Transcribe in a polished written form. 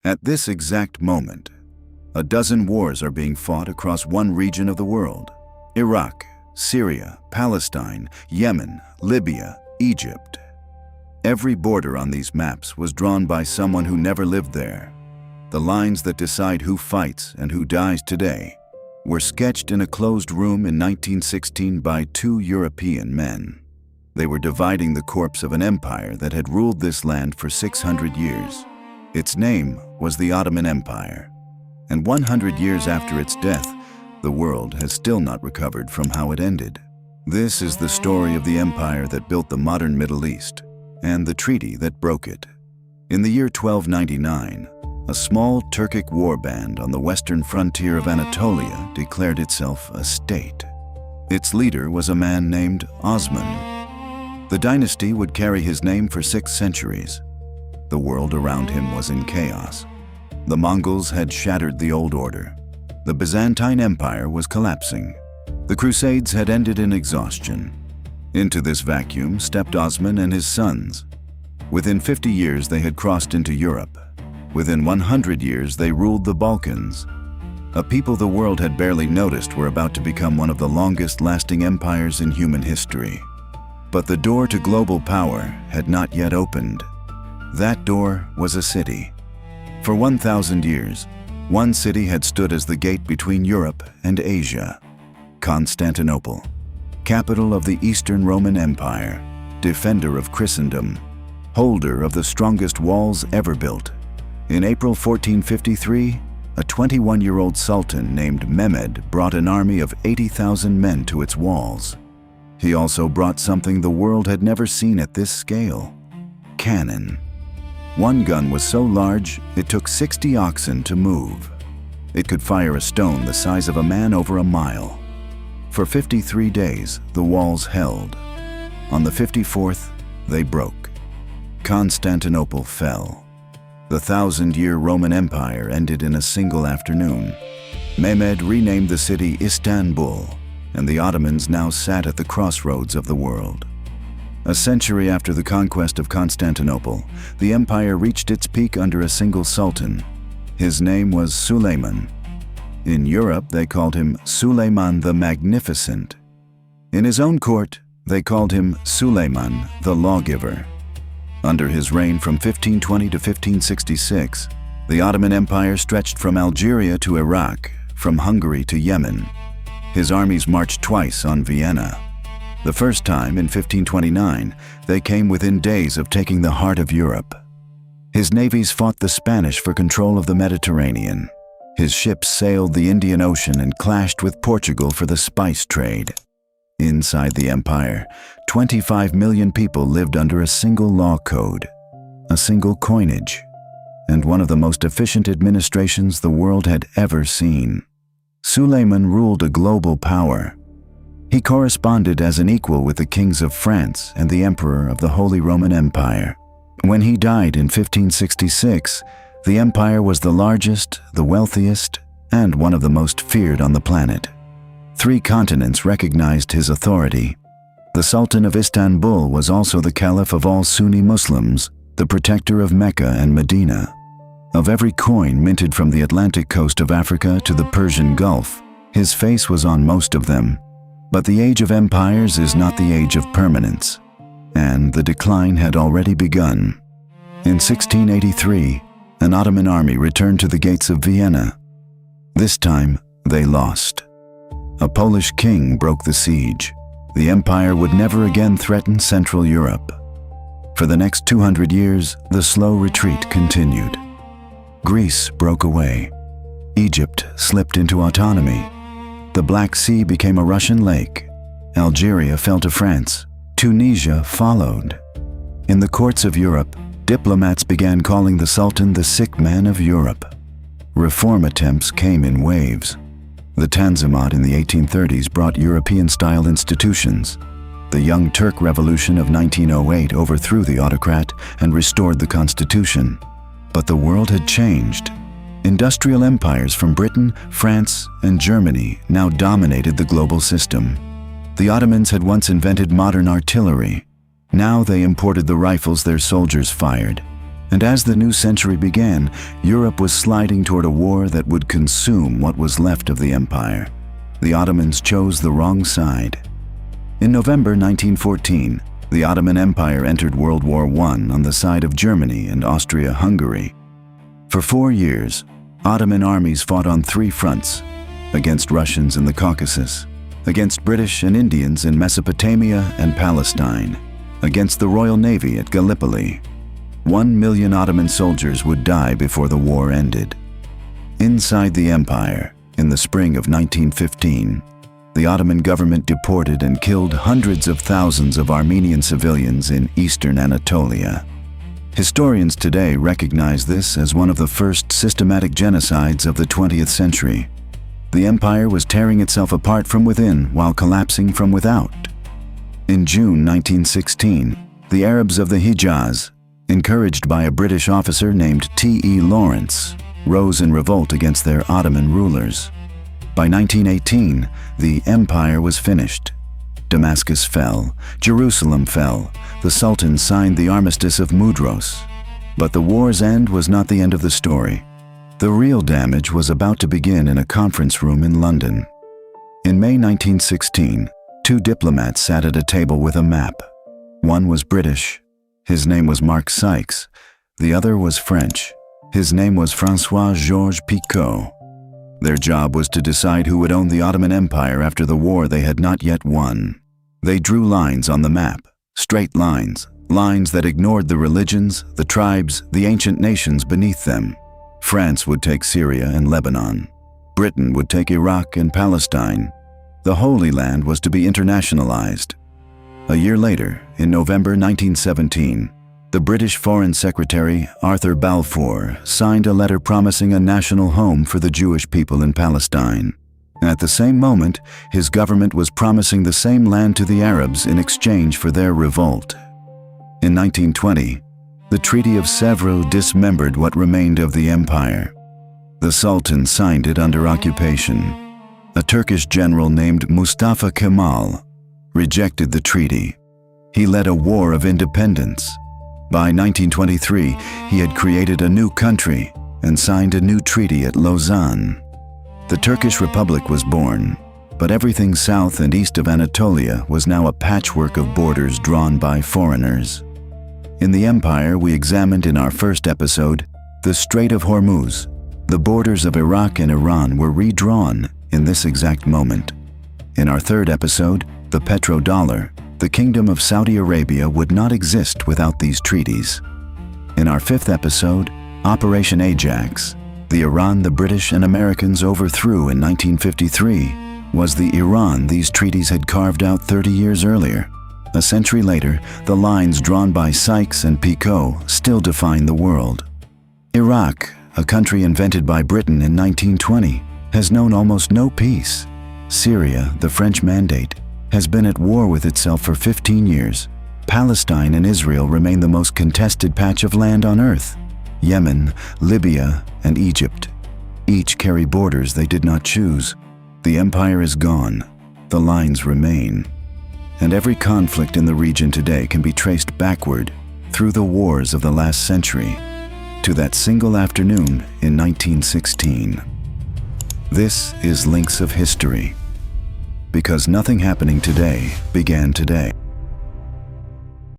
At this exact moment, a dozen wars are being fought across one region of the world: Iraq, Syria, Palestine, Yemen, Libya, Egypt. Every border on these maps was drawn by someone who never lived there. The lines that decide who fights and who dies today were sketched in a closed room in 1916 by two European men. They were dividing the corpse of an empire that had ruled this land for 600 years. Its name was the Ottoman Empire, and 100 years after its death, the world has still not recovered from how it ended. This is the story of the empire that built the modern Middle East, and the treaty that broke it. In the year 1299, a small Turkic warband on the western frontier of Anatolia declared itself a state. Its leader was a man named Osman. The dynasty would carry his name for 6 centuries. The world around him was in chaos. The Mongols had shattered the old order. The Byzantine Empire was collapsing. The Crusades had ended in exhaustion. Into this vacuum stepped Osman and his sons. Within 50 years, they had crossed into Europe. Within 100 years, they ruled the Balkans. A people the world had barely noticed were about to become one of the longest-lasting empires in human history. But the door to global power had not yet opened. That door was a city. For 1,000 years, one city had stood as the gate between Europe and Asia: Constantinople, capital of the Eastern Roman Empire, defender of Christendom, holder of the strongest walls ever built. In April 1453, a 21-year-old sultan named Mehmed brought an army of 80,000 men to its walls. He also brought something the world had never seen at this scale: cannon. One gun was so large, it took 60 oxen to move. It could fire a stone the size of a man over a mile. For 53 days, the walls held. On the 54th, they broke. Constantinople fell. The 1,000-year Roman Empire ended in a single afternoon. Mehmed renamed the city Istanbul, and the Ottomans now sat at the crossroads of the world. A century after the conquest of Constantinople, the empire reached its peak under a single sultan. His name was Suleiman. In Europe, they called him Suleiman the Magnificent. In his own court, they called him Suleiman the Lawgiver. Under his reign from 1520 to 1566, the Ottoman Empire stretched from Algeria to Iraq, from Hungary to Yemen. His armies marched twice on Vienna. The first time, in 1529, they came within days of taking the heart of Europe. His navies fought the Spanish for control of the Mediterranean. His ships sailed the Indian Ocean and clashed with Portugal for the spice trade. Inside the empire, 25 million people lived under a single law code, a single coinage, and one of the most efficient administrations the world had ever seen. Suleiman ruled a global power. He corresponded as an equal with the kings of France and the emperor of the Holy Roman Empire. When he died in 1566, the empire was the largest, the wealthiest, and one of the most feared on the planet. 3 continents recognized his authority. The Sultan of Istanbul was also the Caliph of all Sunni Muslims, the protector of Mecca and Medina. Of every coin minted from the Atlantic coast of Africa to the Persian Gulf, his face was on most of them. But the age of empires is not the age of permanence, and the decline had already begun. In 1683, an Ottoman army returned to the gates of Vienna. This time, they lost. A Polish king broke the siege. The empire would never again threaten Central Europe. For the next 200 years, the slow retreat continued. Greece broke away. Egypt slipped into autonomy. The Black Sea became a Russian lake. Algeria fell to France. Tunisia followed. In the courts of Europe, diplomats began calling the Sultan the sick man of Europe. Reform attempts came in waves. The Tanzimat in the 1830s brought European-style institutions. The Young Turk Revolution of 1908 overthrew the autocrat and restored the constitution. But the world had changed. Industrial empires from Britain, France, and Germany now dominated the global system. The Ottomans had once invented modern artillery. Now they imported the rifles their soldiers fired. And as the new century began, Europe was sliding toward a war that would consume what was left of the empire. The Ottomans chose the wrong side. In November 1914, the Ottoman Empire entered World War I on the side of Germany and Austria-Hungary. For 4 years, Ottoman armies fought on 3 fronts: against Russians in the Caucasus, against British and Indians in Mesopotamia and Palestine, against the Royal Navy at Gallipoli. 1 million Ottoman soldiers would die before the war ended. Inside the empire, in the spring of 1915, the Ottoman government deported and killed hundreds of thousands of Armenian civilians in eastern Anatolia. Historians today recognize this as one of the first systematic genocides of the 20th century. The empire was tearing itself apart from within while collapsing from without. In June 1916, the Arabs of the Hijaz, encouraged by a British officer named T.E. Lawrence, rose in revolt against their Ottoman rulers. By 1918, the empire was finished. Damascus fell, Jerusalem fell, the Sultan signed the Armistice of Mudros. But the war's end was not the end of the story. The real damage was about to begin in a conference room in London. In May 1916, 2 diplomats sat at a table with a map. One was British. His name was Mark Sykes. The other was French. His name was François Georges-Picot. Their job was to decide who would own the Ottoman Empire after the war they had not yet won. They drew lines on the map, straight lines, lines that ignored the religions, the tribes, the ancient nations beneath them. France would take Syria and Lebanon. Britain would take Iraq and Palestine. The Holy Land was to be internationalized. A year later, in November 1917, the British Foreign Secretary, Arthur Balfour, signed a letter promising a national home for the Jewish people in Palestine. At the same moment, his government was promising the same land to the Arabs in exchange for their revolt. In 1920, the Treaty of Sèvres dismembered what remained of the empire. The Sultan signed it under occupation. A Turkish general named Mustafa Kemal rejected the treaty. He led a war of independence. By 1923, he had created a new country and signed a new treaty at Lausanne. The Turkish Republic was born, but everything south and east of Anatolia was now a patchwork of borders drawn by foreigners. In the empire, we examined in our first episode the Strait of Hormuz. The borders of Iraq and Iran were redrawn in this exact moment. In our third episode, the petrodollar, the Kingdom of Saudi Arabia would not exist without these treaties. In our fifth episode, Operation Ajax, the Iran the British and Americans overthrew in 1953 was the Iran these treaties had carved out 30 years earlier. A century later, the lines drawn by Sykes and Picot still define the world. Iraq, a country invented by Britain in 1920, has known almost no peace. Syria, the French mandate, has been at war with itself for 15 years. Palestine and Israel remain the most contested patch of land on earth. Yemen, Libya, and Egypt each carry borders they did not choose. The empire is gone. The lines remain. And every conflict in the region today can be traced backward through the wars of the last century to that single afternoon in 1916. This is Links of History, because nothing happening today began today.